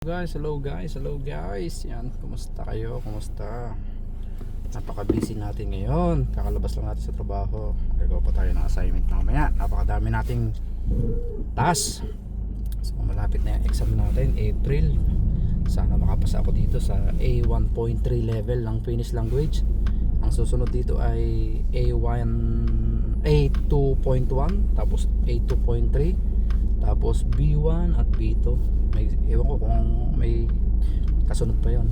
Hello guys. Yan, kumusta kayo? Kumusta? Napaka-busy natin ngayon. Kakalabas lang natin sa trabaho. Gagawa pa tayo ng assignment mamaya. Napakadami nating task. So malapit na yung exam natin, April. Sana makapasa ako dito sa A1.3 level ng Finnish language. Ang susunod dito ay A2.1, tapos A2.3, tapos B1 at B2. Ewan ko kung may kasunod pa yon.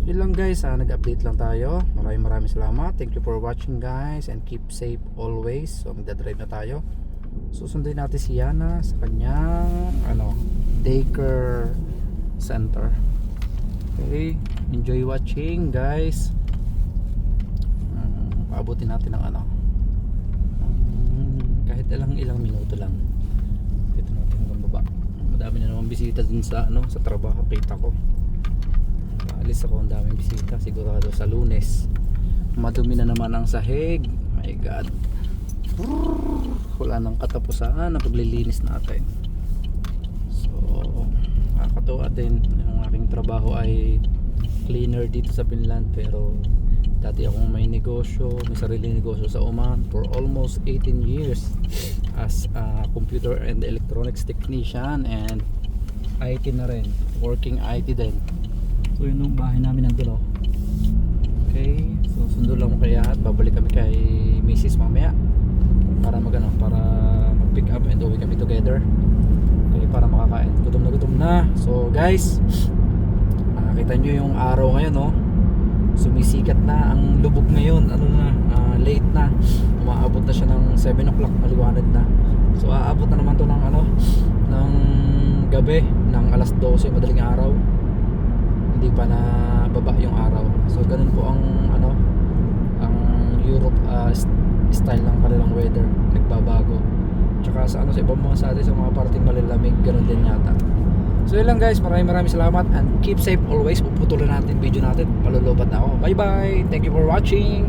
Yun lang guys, nag-update lang tayo. Maraming salamat. Thank you for watching guys, and keep safe always. So magdadrive na tayo. Susundin natin si Yana sa kanyang daycare center. Okay, enjoy watching guys. Paabutin natin ng kahit ilang minuto lang. Ito natin hanggang baba. Madami na naman bisita dun sa sa trabaho, kita ko. Alis ako, ang daming bisita, sigurado sa Lunes. Madumi na naman ang sahig. My God. Wala nang katapusan na paglilinis natin. So, nakakatuwa din. Ang aking trabaho ay cleaner dito sa Finland, pero dati akong may negosyo, may sariling negosyo sa Oman for almost 18 years as a computer and electronics technician, and IT na rin, working IT din. So yun yung bahay namin nandun. Okay, so sundo lang mo kaya at babalik kami kay Mrs. mamaya para para mag-pick up and uwi kami together. Okay, para makakain. Gutom na. So guys, nakita nyo yung araw ngayon, sumisikat na ang lubog ngayon. Late na, umaabot na siya ng 7 o'clock, maliwanag na. So aabot na naman to ng ng gabi, ng alas 12 madaling araw. Hindi pa na baba yung araw. So ganun po ang ang Europe style ng kanilang weather, nagbabago. Tsaka sa sa ibang mga sa mga parting malalamig, ganun din yata. So yun lang guys, maraming salamat, and keep safe always. Puputulan natin video natin, palulubat na ako. Bye bye, thank you for watching.